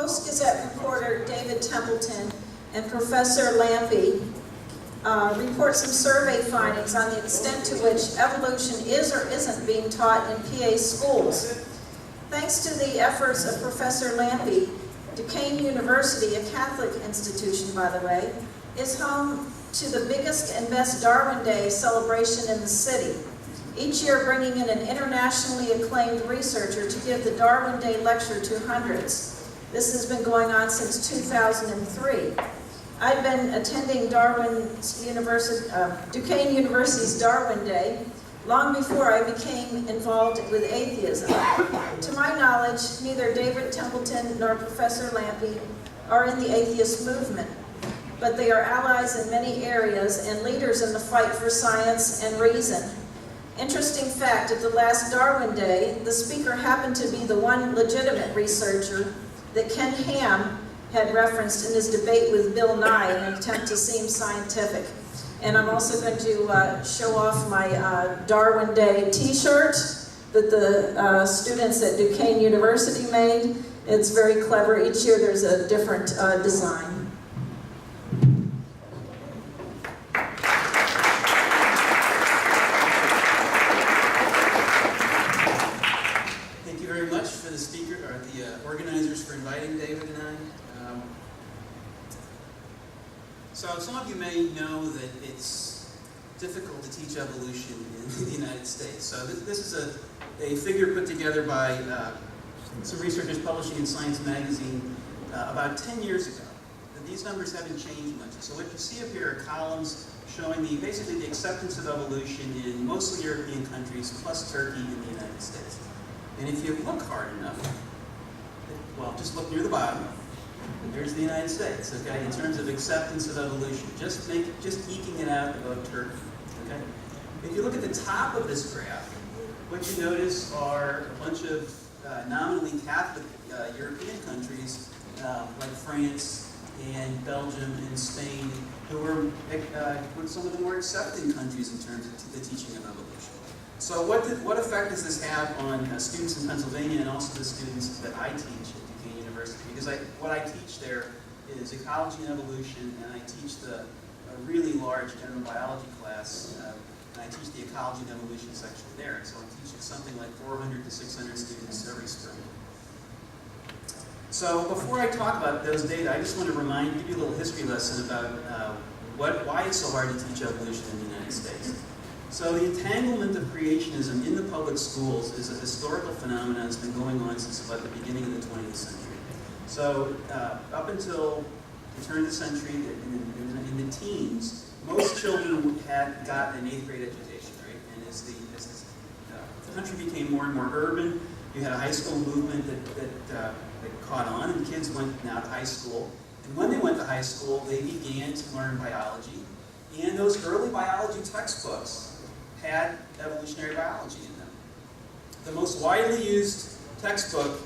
Post-Gazette reporter David Templeton and Professor Lampe report some survey findings on the extent to which evolution is or isn't being taught in PA schools. Thanks to the efforts of Professor Lampe, Duquesne University, a Catholic institution by the way, is home to the biggest and best Darwin Day celebration in the city, each year bringing in an internationally acclaimed researcher to give the Darwin Day lecture to hundreds. This has been going on since 2003. I've been attending Duquesne University's Darwin Day long before I became involved with atheism. To my knowledge, neither David Templeton nor Professor Lampe are in the atheist movement, but they are allies in many areas and leaders in the fight for science and reason. Interesting fact, at the last Darwin Day, the speaker happened to be the one legitimate researcher that Ken Ham had referenced in his debate with Bill Nye in an attempt to seem scientific. And I'm also going to show off my Darwin Day t-shirt that the students at Duquesne University made. It's very clever. Each year there's a different design. Thank you very much for the speaker, or the organizers for inviting David and I. So some of you may know that it's difficult to teach evolution in the United States. So this is a figure put together by some researchers publishing in Science magazine about 10 years ago. And these numbers haven't changed much. So what you see up here are columns showing basically the acceptance of evolution in mostly European countries, plus Turkey and the United States. And if you look hard enough, well, just look near the bottom. There's the United States, okay, in terms of acceptance of evolution, just eking it out above Turkey, okay? If you look at the top of this graph, what you notice are a bunch of nominally Catholic European countries, like France and Belgium and Spain, who were some of the more accepting countries in terms of the teaching of evolution. So what effect does this have on students in Pennsylvania and also the students that I teach at Duquesne University? Because what I teach there is ecology and evolution, and I teach a really large general biology class, and I teach the ecology and evolution section there. And so I'm teaching something like 400 to 600 students every spring. So before I talk about those data, I just want to give you a little history lesson about why it's so hard to teach evolution in the United States. So the entanglement of creationism in the public schools is a historical phenomenon that's been going on since about the beginning of the 20th century. So up until the turn of the century, in the teens, most children had gotten an 8th grade education, right? And as the country became more and more urban, you had a high school movement that caught on, and kids went now to high school. And when they went to high school, they began to learn biology. And those early biology textbooks had evolutionary biology in them. The most widely used textbook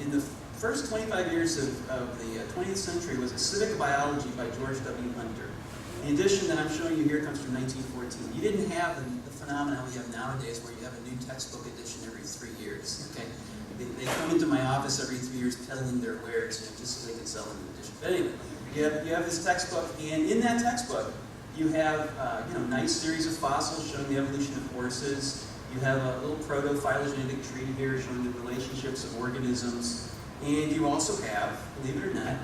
in the first 25 years of the 20th century was A Civic Biology by George W. Hunter. The edition that I'm showing you here comes from 1914. You didn't have the phenomenon we have nowadays where you have a new textbook edition every 3 years. Okay, they come into my office every 3 years peddling their wares, just so they can sell a new edition. But anyway, you have this textbook, and in that textbook, you have a nice series of fossils showing the evolution of horses. You have a little proto-phylogenetic tree here showing the relationships of organisms. And you also have, believe it or not,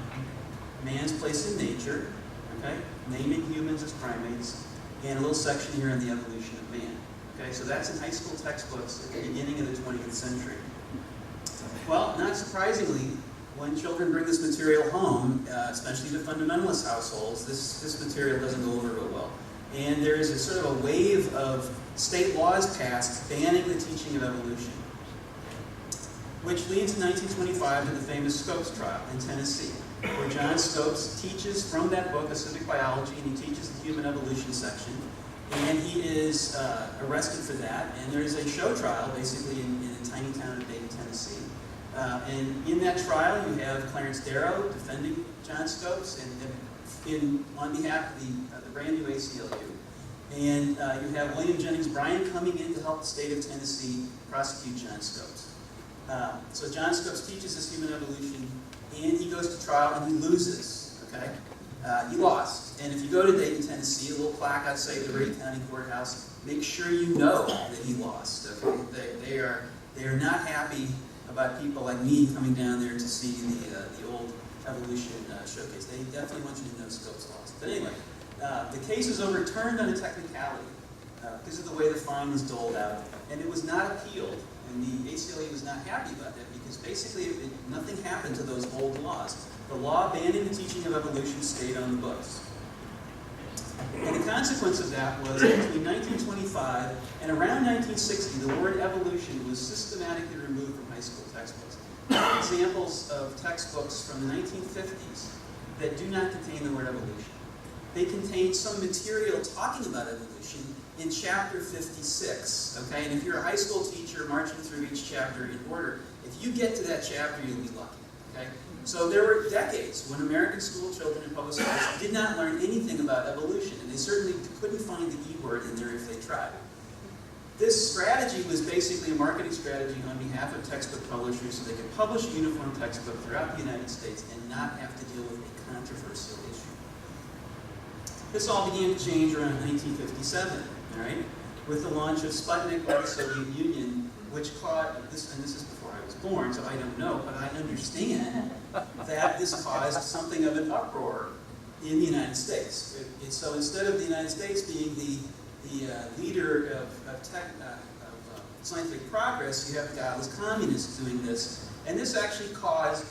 man's place in nature, okay, naming humans as primates, and a little section here on the evolution of man. Okay, so that's in high school textbooks at the beginning of the 20th century. Well, not surprisingly, when children bring this material home, especially to fundamentalist households, this material doesn't go over real well. And there is a sort of a wave of state laws passed banning the teaching of evolution, which leads in 1925 to the famous Scopes trial in Tennessee, where John Scopes teaches from that book, A Civic Biology, and he teaches the human evolution section. And he is arrested for that, and there is a show trial, basically, in a tiny town of Dayton, Tennessee. And in that trial, you have Clarence Darrow defending John Scopes on behalf of the brand new ACLU. And you have William Jennings Bryan coming in to help the state of Tennessee prosecute John Scopes. So John Scopes teaches this human evolution, and he goes to trial and he loses, okay? He lost. And if you go to Dayton, Tennessee, a little plaque outside the Rhea County Courthouse, make sure you know that he lost, okay? They are not happy about people like me coming down there to see the old evolution showcase. They definitely want you to know Scopes lost. But anyway, the case was overturned on a technicality because of the way the fine was doled out, and it was not appealed. And the ACLU was not happy about that because basically nothing happened to those old laws. The law banning the teaching of evolution stayed on the books. And the consequence of that was between 1925 and around 1960, the word evolution was systematically removed from high school textbooks. Examples of textbooks from the 1950s that do not contain the word evolution. They contain some material talking about evolution in chapter 56, okay? And if you're a high school teacher marching through each chapter in order, if you get to that chapter, you'll be lucky, okay? So there were decades when American school children in public schools did not learn anything about evolution, and they certainly couldn't find the E word in there if they tried. This strategy was basically a marketing strategy on behalf of textbook publishers so they could publish a uniform textbook throughout the United States and not have to deal with a controversial issue. This all began to change around 1957, all right, with the launch of Sputnik by the Soviet Union, which caused, and this is before I was born, so I don't know, but I understand that this caused something of an uproar in the United States. So instead of the United States being the leader of scientific progress, you have godless communists doing this. And this actually caused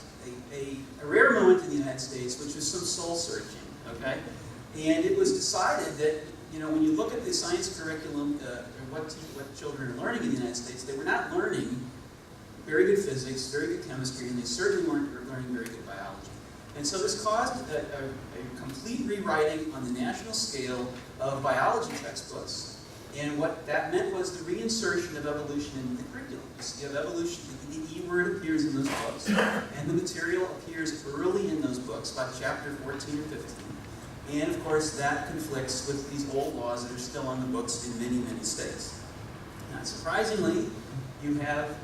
a rare moment in the United States, which was some soul searching, okay? And it was decided that, you know, when you look at the science curriculum, what children are learning in the United States, they were not learning very good physics, very good chemistry, and they certainly weren't learning very good biology. And so this caused a complete rewriting on the national scale of biology textbooks. And what that meant was the reinsertion of evolution into the curriculum. You see, of evolution, the E word appears in those books, and the material appears early in those books, like chapter 14 or 15. And of course, that conflicts with these old laws that are still on the books in many, many states. Not surprisingly, you have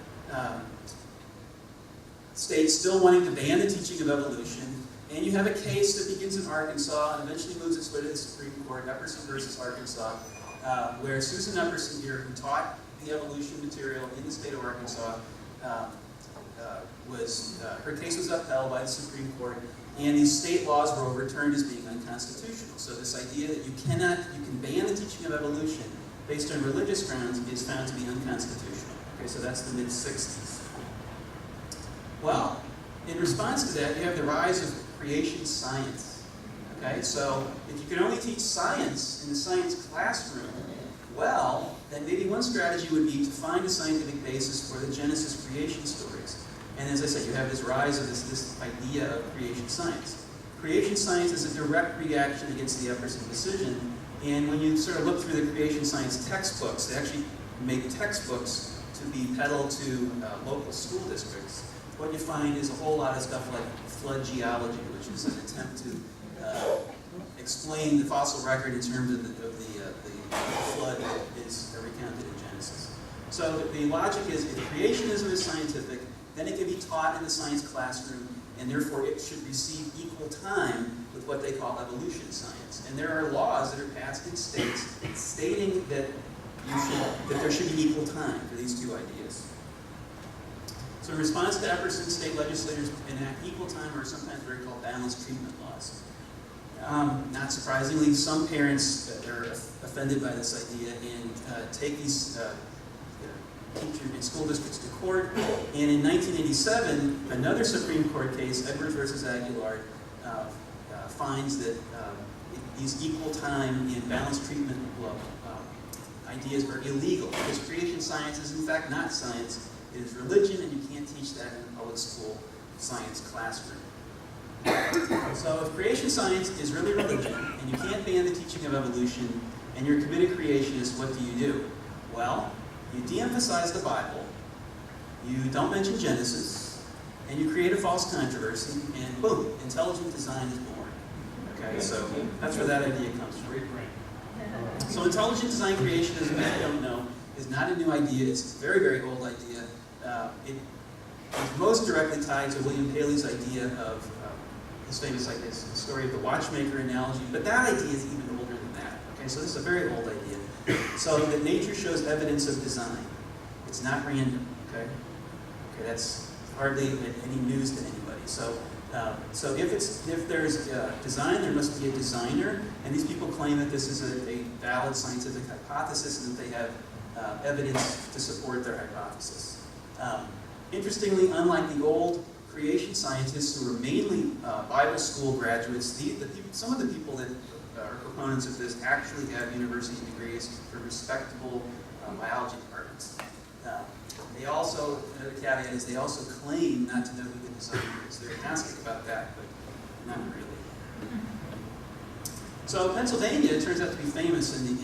states still wanting to ban the teaching of evolution, and you have a case that begins in Arkansas and eventually moves its way to the Supreme Court, Epperson versus Arkansas, where Susan Epperson here, who taught the evolution material in the state of Arkansas, her case was upheld by the Supreme Court, and these state laws were overturned as being unconstitutional. So this idea that you can ban the teaching of evolution based on religious grounds is found to be unconstitutional. Okay, so that's the mid-60s. Well, in response to that, you have the rise of creation science. Okay, so if you can only teach science in the science classroom, well, then maybe one strategy would be to find a scientific basis for the Genesis creation stories. And as I said, you have this rise of this idea of creation science. Creation science is a direct reaction against the Epperson decision. And when you sort of look through the creation science textbooks, they actually make textbooks to be peddled to local school districts. What you find is a whole lot of stuff like flood geology, which is an attempt to explain the fossil record in terms of the flood that is recounted in Genesis. So the logic is, if creationism is scientific, then it can be taught in the science classroom, and therefore it should receive equal time with what they call evolution science. And there are laws that are passed in states stating that there should be equal time for these two ideas. So in response to Epperson, state legislators enact equal time, or sometimes what are called balanced treatment laws. Not surprisingly, some parents are offended by this idea and take these teacher and school districts to court. And in 1987, another Supreme Court case, Edwards versus Aguilar, finds that these equal time and balanced treatment ideas are illegal, because creation science is in fact not science. It is religion, and you can't teach that in a public school science classroom. So if creation science is really religion, and you can't ban the teaching of evolution, and you're a committed creationist, what do you do? Well, you de-emphasize the Bible, you don't mention Genesis, and you create a false controversy, and boom, intelligent design is born. Okay, so that's where that idea comes from. So intelligent design creationism, if you don't know, is not a new idea. It's a very, very old idea. is most directly tied to William Paley's idea of his famous idea, the story of the watchmaker analogy, but that idea is even older than that. Okay, so this is a very old idea. So that nature shows evidence of design. It's not random. Okay, that's hardly any news to anybody. So if there's design, there must be a designer, and these people claim that this is a valid scientific hypothesis and that they have evidence to support their hypothesis. Interestingly, unlike the old creation scientists who were mainly Bible school graduates, some of the people that are proponents of this actually have university degrees from respectable biology departments. They also, another caveat is they also claim not to know who the designer is. They're agnostic about that, but not really. So Pennsylvania turns out to be famous in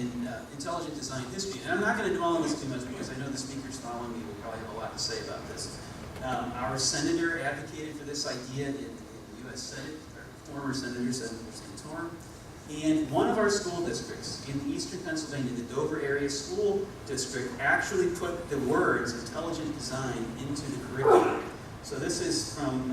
intelligent design history. And I'm not going to dwell on this too much because I know the speakers following me will probably have a lot to say about this. Our senator advocated for this idea in the U.S. Senate, our former Senator Santorum. And one of our school districts in eastern Pennsylvania, the Dover Area School District, actually put the words intelligent design into the curriculum. So this is from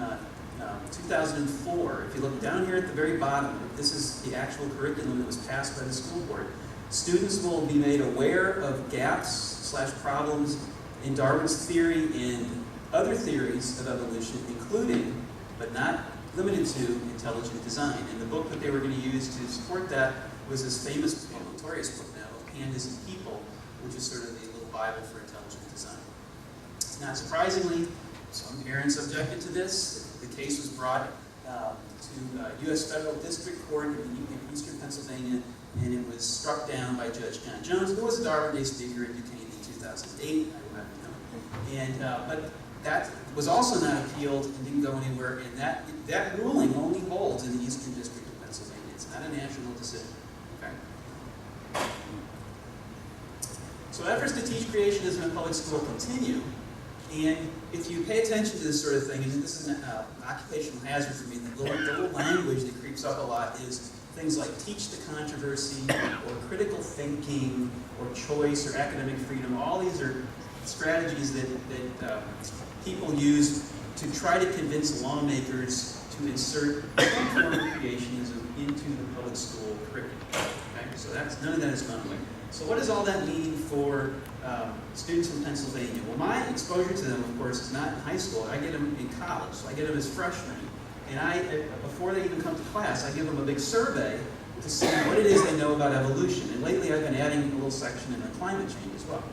2004. If you look down here at the very bottom, this is the actual curriculum that was passed by the school board. Students will be made aware of gaps/problems in Darwin's theory and other theories of evolution, including, but not limited to, intelligent design. And the book that they were going to use to support that was this famous, notorious book now, of Pandas and People, which is sort of a little Bible for intelligent design. Not surprisingly, some parents objected to this. The case was brought to U.S. Federal District Court in eastern Pennsylvania, and it was struck down by Judge John Jones, who was a Darwin Day speaker in Duquesne in 2008. But that was also not appealed and didn't go anywhere, and that ruling only holds in the Eastern District of Pennsylvania. It's not a national decision. Okay? So efforts to teach creationism in public school continue, and if you pay attention to this sort of thing, and this is an occupational hazard for me, the little language that creeps up a lot is things like teach the controversy, or critical thinking, or choice, or academic freedom. All these are strategies that people use to try to convince lawmakers to insert some form of creationism into the public school curriculum. Okay? So none of that has gone away. So what does all that mean for students in Pennsylvania? Well, my exposure to them, of course, is not in high school. I get them in college. So I get them as freshmen. And before they even come to class, I give them a big survey to see what it is they know about evolution. And lately I've been adding a little section on climate change as well.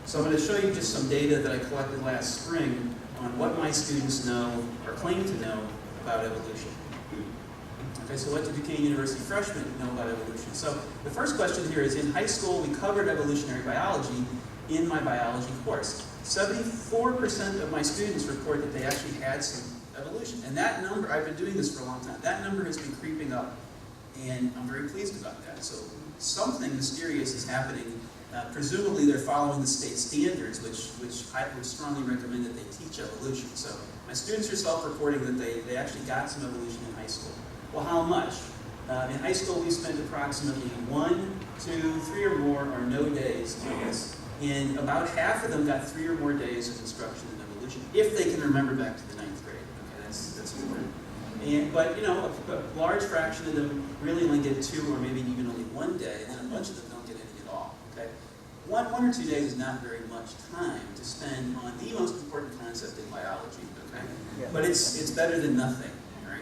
So I'm going to show you just some data that I collected last spring on what my students know, or claim to know, about evolution. Okay, so what do Duquesne University freshmen know about evolution? So the first question here is, in high school we covered evolutionary biology in my biology course. 74% of my students report that they actually had some evolution. And that number, I've been doing this for a long time, that number has been creeping up, and I'm very pleased about that. So something mysterious is happening. Presumably they're following the state standards, which I would strongly recommend that they teach evolution. So my students are self-reporting that they actually got some evolution in high school. Well, how much? In high school we spent approximately 1, 2, 3 or more, or no days on this. And about half of them got 3 or more days of instruction in evolution, if they can remember back to the 9th grade. Okay, that's important. But you know, a large fraction of them really only get 2 or maybe even only 1 day, and then a bunch of them don't get any at all. Okay, one or 2 days is not very much time to spend on the most important concept in biology. Okay, yeah. But it's better than nothing. Right?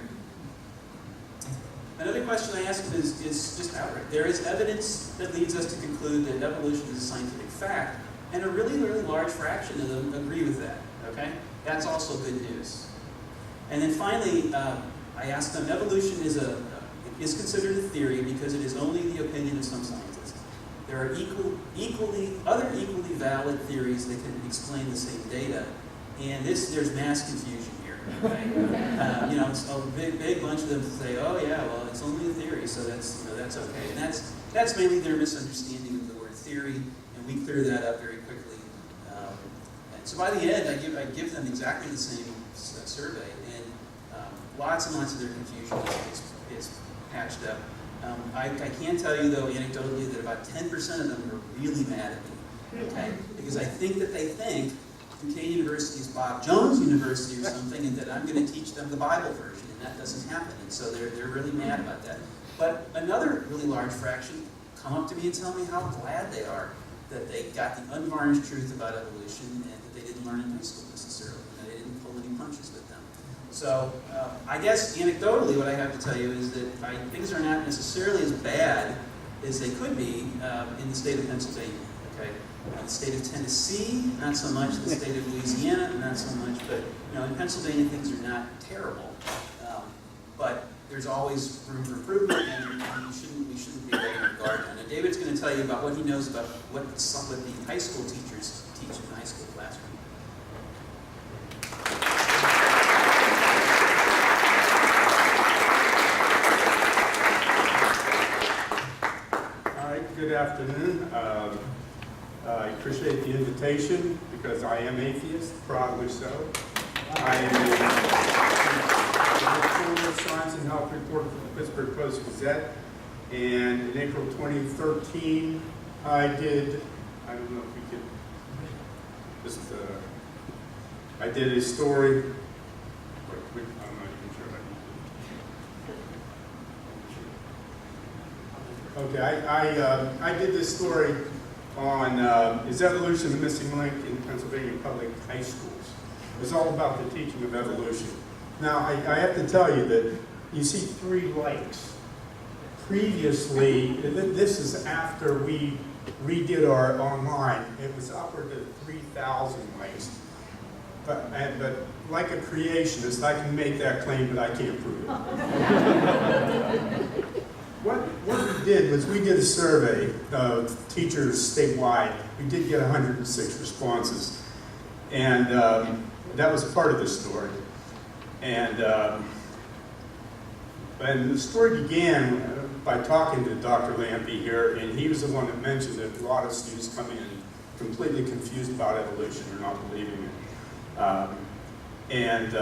Another question I ask them is just outright. There is evidence that leads us to conclude that evolution is a scientific fact, and a really, really large fraction of them agree with that. Okay, that's also good news. And then finally, I ask them, evolution is considered a theory because it is only the opinion of some scientists. There are other equally valid theories that can explain the same data, and there's mass confusion here. Okay? You know, it's a big bunch of them say, oh yeah, well it's only a theory, so that's okay. And that's mainly their misunderstanding of the word theory, and we clear that up very quickly. And so by the end, I give them exactly the same survey, and lots and lots of their confusion is patched up. I can tell you, though, anecdotally, that about 10% of them are really mad at me, okay? Because I think that they think Duquesne University is Bob Jones University or something, and that I'm going to teach them the Bible version, and that doesn't happen. And so they're really mad about that. But another really large fraction come up to me and tell me how glad they are that they got the unvarnished truth about evolution and that they didn't learn in high school necessarily, and that they didn't pull any punches with them. So I guess anecdotally what I have to tell you is that things are not necessarily as bad as they could be in the state of Pennsylvania. Okay, the state of Tennessee, not so much. The state of Louisiana, not so much. But in Pennsylvania, things are not terrible. But there's always room for improvement, and we shouldn't be letting our guard down. Now, David's going to tell you about what he knows about what the high school teachers teach in the high school classroom. All right, good afternoon. I appreciate the invitation because I am atheist, proudly so. I am a Science and Health reporter for the Pittsburgh Post-Gazette, and in April 2013, I don't know if we could just, I did a story, I'm not even sure if I need to. Okay, I did this story on is evolution the missing link in Pennsylvania public high schools. It's all about the teaching of evolution. Now, I have to tell you that you see 3 likes. Previously, this is after we redid our online, it was upward of 3,000 likes. But like a creationist, I can make that claim, but I can't prove it. What we did was we did a survey of teachers statewide. We did get 106 responses, and that was part of the story. And the story began by talking to Dr. Lampe here, and he was the one that mentioned that a lot of students come in completely confused about evolution or not believing it.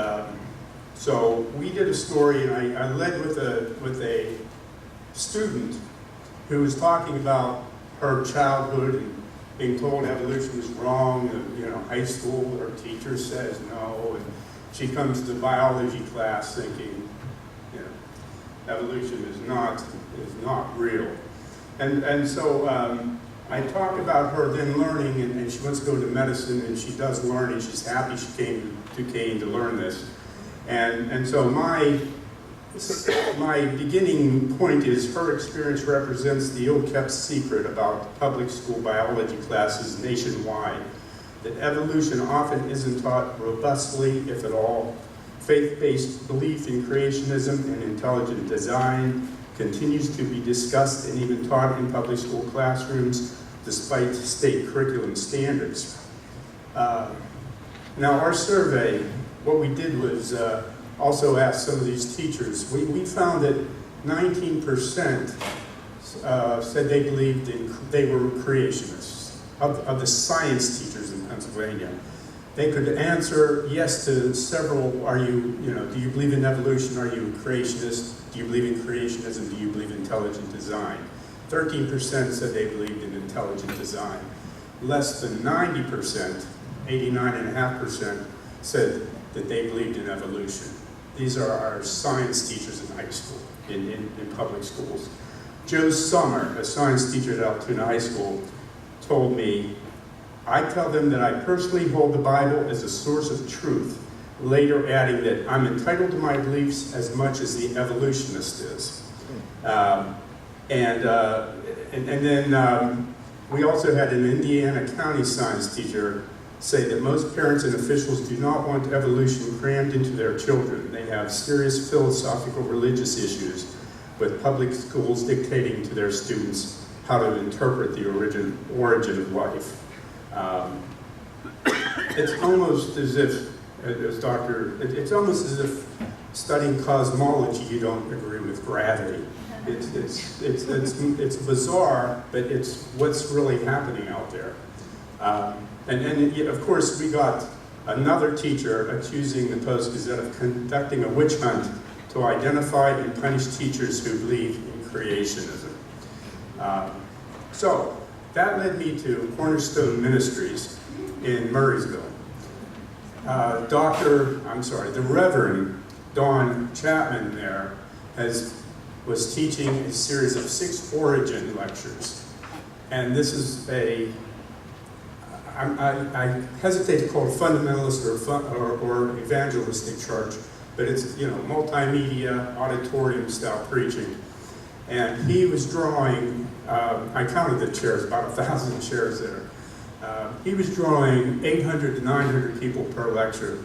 So we did a story, and I led with a student who was talking about her childhood and being told evolution was wrong. High school, her teacher says no, and she comes to biology class thinking, evolution is not real. And so I talk about her then learning, and she wants to go to medicine, and she does learn, and she's happy she came to Duquesne to learn this. And so my beginning point is her experience represents the ill-kept secret about public school biology classes nationwide, that evolution often isn't taught robustly, if at all. Faith-based belief in creationism and intelligent design continues to be discussed and even taught in public school classrooms, despite state curriculum standards. Now, our survey, what we did was also asked some of these teachers. We found that 19% said they believed they were creationists, of the science teachers in Pennsylvania. They could answer yes to several, do you believe in evolution? Are you a creationist? Do you believe in creationism? Do you believe in intelligent design? 13% said they believed in intelligent design. Less than 90%, 89.5%, said that they believed in evolution. These are our science teachers in high school, in public schools. Joe Summer, a science teacher at Altoona High School, told me, I tell them that I personally hold the Bible as a source of truth, later adding that I'm entitled to my beliefs as much as the evolutionist is. And then we also had an Indiana County science teacher say that most parents and officials do not want evolution crammed into their children. They have serious philosophical religious issues with public schools dictating to their students how to interpret the origin of life. It's almost as if, it's almost as if studying cosmology you don't agree with gravity. It's bizarre, but it's what's really happening out there. And of course, we got another teacher accusing the Post-Gazette of conducting a witch hunt to identify and punish teachers who believe in creationism. So that led me to Cornerstone Ministries in Murraysville. the Reverend Don Chapman there was teaching a series of 6 origin lectures. And this is I hesitate to call it fundamentalist or evangelistic church, but it's, multimedia, auditorium style preaching. And he was drawing, I counted the chairs, about 1,000 chairs there. He was drawing 800 to 900 people per lecture.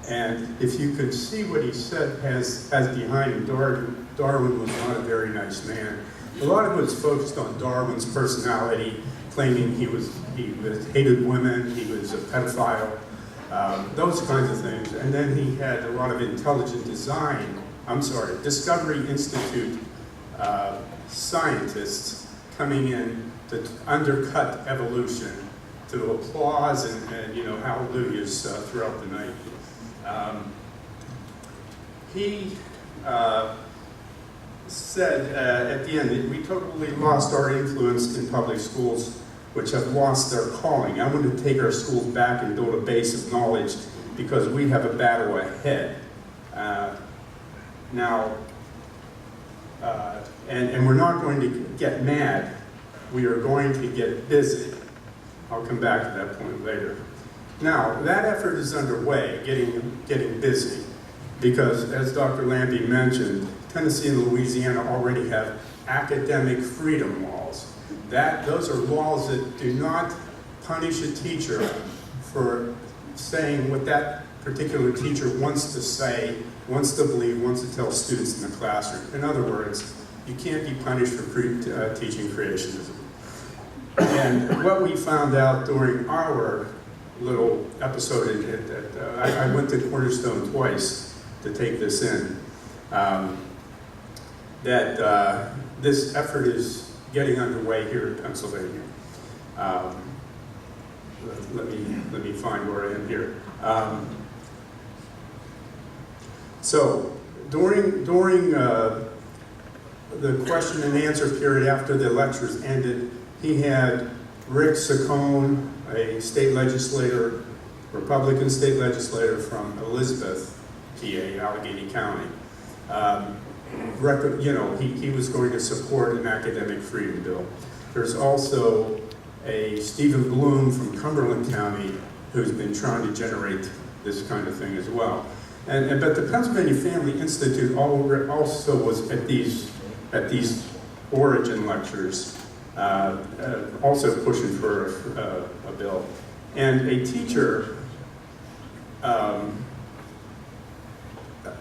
And if you could see what he said has behind him, Darwin was not a very nice man. A lot of it was focused on Darwin's personality, claiming he hated women, he was a pedophile, those kinds of things. And then he had a lot of Discovery Institute scientists coming in to undercut evolution, to applause and hallelujahs throughout the night. He said at the end that we totally lost our influence in public schools, which have lost their calling. I want to take our schools back and build a base of knowledge because we have a battle ahead. And we're not going to get mad. We are going to get busy. I'll come back to that point later. Now, that effort is underway, getting busy, because as Dr. Lampe mentioned, Tennessee and Louisiana already have academic freedom laws. Those are laws that do not punish a teacher for saying what that particular teacher wants to say, wants to believe, wants to tell students in the classroom. In other words, you can't be punished for teaching creationism. And what we found out during our little episode, I went to Cornerstone twice to take this in, that this effort is getting underway here in Pennsylvania. Let me find where I am here. So during the question and answer period after the lectures ended, he had Rick Saccone, a state legislator, Republican state legislator from Elizabeth, PA, Allegheny County. He was going to support an academic freedom bill. There's also a Stephen Bloom from Cumberland County who's been trying to generate this kind of thing as well. But the Pennsylvania Family Institute also was at these origin lectures, also pushing for a bill. And a teacher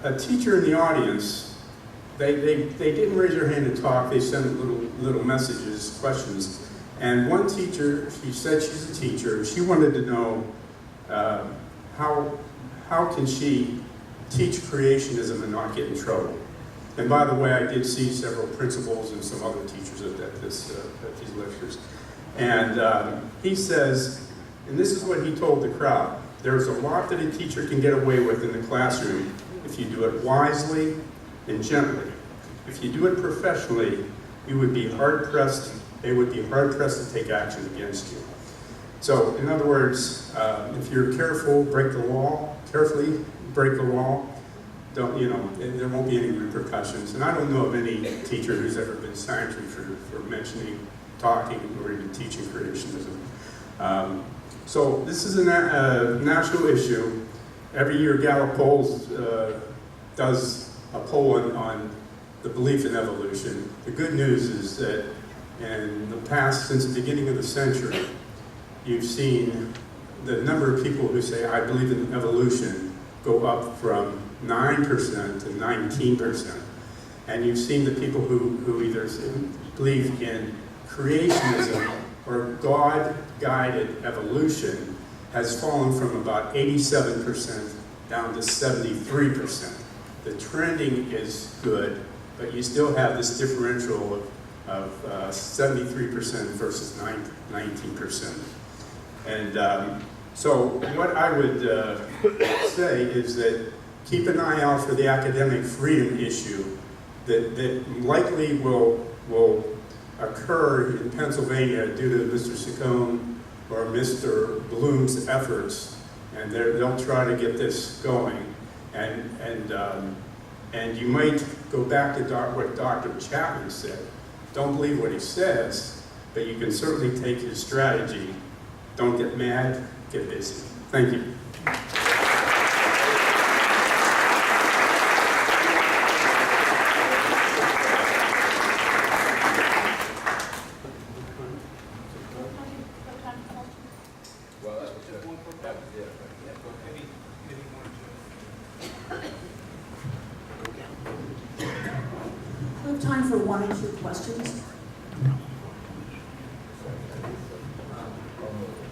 in the audience, they didn't raise their hand to talk, they sent little messages, questions. And one teacher, she said she's a teacher, she wanted to know how can she teach creationism and not get in trouble. And by the way, I did see several principals and some other teachers at these lectures. And he says, and this is what he told the crowd, there's a lot that a teacher can get away with in the classroom if you do it wisely and gently. If you do it professionally, they would be hard-pressed to take action against you. So, in other words, if you're carefully break the law, there won't be any repercussions. And I don't know of any teacher who's ever been sanctioned for mentioning, talking, or even teaching creationism. So this is a national issue. Every year Gallup Polls does a poll on the belief in evolution. The good news is that in the past, since the beginning of the century, you've seen the number of people who say, I believe in evolution, go up from 9% to 19%. And you've seen the people who either believe in creationism or God-guided evolution has fallen from about 87% down to 73%. The trending is good, but you still have this differential of 73% versus 19%. And so what I would say is that keep an eye out for the academic freedom issue that likely will occur in Pennsylvania due to Mr. Saccone or Mr. Bloom's efforts and they'll try to get this going. And you might go back to what Dr. Chapman said. Don't believe what he says, but you can certainly take his strategy. Don't get mad, get busy. Thank you. We have time for one or two questions.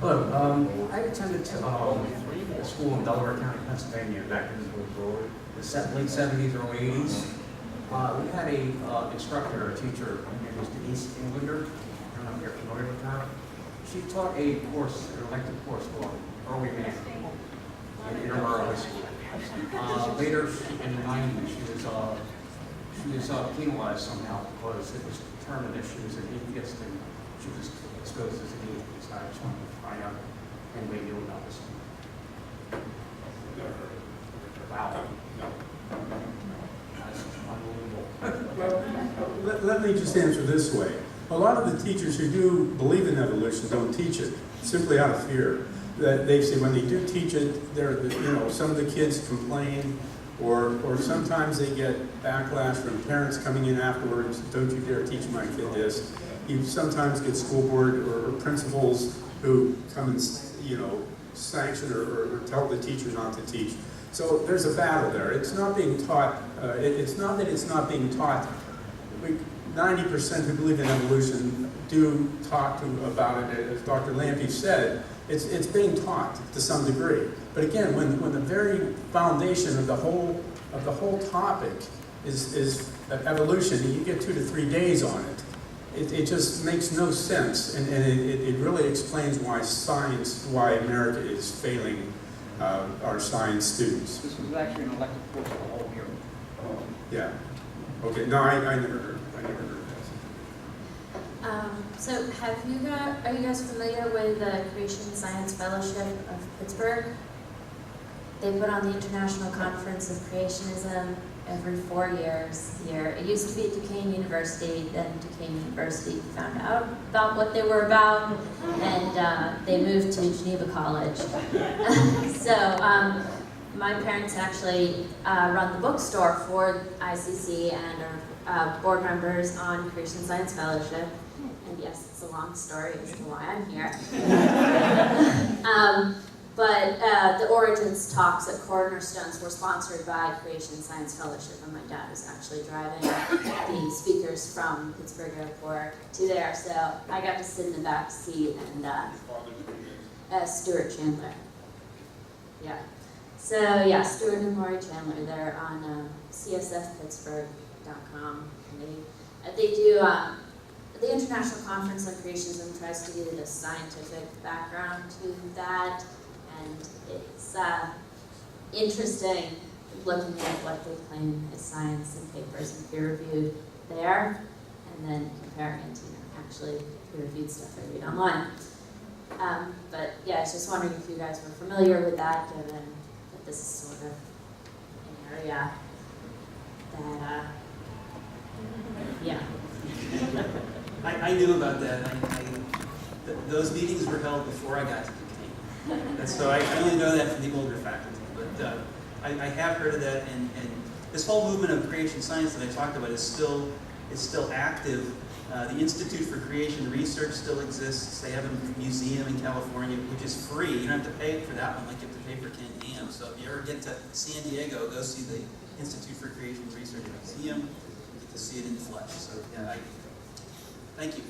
Hello. I attended a school in Delaware County, Pennsylvania, back in the late 70s, early 80s. We had a instructor, a teacher, her name was Denise Englander. I don't know if you're familiar with her. She taught a course, an elective course called Early Man in Aurora High School. Later in the 90s, she was penalized somehow because it was determined that she was an atheist and she was exposed as an atheist. I just wanted to find out if anybody knew about this. Wow. That's unbelievable. Well, let me just answer this way. A lot of the teachers who do believe in evolution don't teach it, simply out of fear. That they say when they do teach it, some of the kids complain, or sometimes they get backlash from parents coming in afterwards. Don't you dare teach my kid this. You sometimes get school board or principals who come and sanction or tell the teacher not to teach. So there's a battle there. It's not being taught. It's not that it's not being taught. 90% who believe in evolution do talk about it. As Dr. Lampe said, it's being taught to some degree. But again, when the very foundation of the whole topic is evolution, and you get 2 to 3 days on it, it just makes no sense, and it really explains why America is failing our science students. This was actually an elective course for the whole year. Yeah. Okay. No, I never heard. So are you guys familiar with the Creation Science Fellowship of Pittsburgh? They put on the International Conference of Creationism every 4 years here. It used to be at Duquesne University, then Duquesne University found out about what they were about, and they moved to Geneva College. So my parents actually run the bookstore for ICC and are board members on Creation Science Fellowship. And yes, it's a long story as to why I'm here. But the Origins talks at Cornerstones were sponsored by Creation Science Fellowship, and my dad was actually driving the speakers from Pittsburgh Airport to there. So I got to sit in the back seat, and Stuart Chandler. Yeah. So yeah, Stuart and Lori Chandler. They're on csfpittsburgh.com. And they do. The International Conference on Creationism tries to give it a scientific background to that, and it's interesting looking at what they claim is science and papers and peer-reviewed there, and then comparing it to actually peer-reviewed stuff I read online. But yeah, I was just wondering if you guys were familiar with that, given that this is sort of an area that, yeah. I knew about that. Those meetings were held before I got to Duquesne. So I only know that from the older faculty. But I have heard of that, and this whole movement of creation science that I talked about is still active. The Institute for Creation Research still exists. They have a museum in California, which is free. You don't have to pay for that one like you have to pay for Can-Am. So if you ever get to San Diego, go see the Institute for Creation Research Museum. You get to see it in the flesh. So yeah, thank you.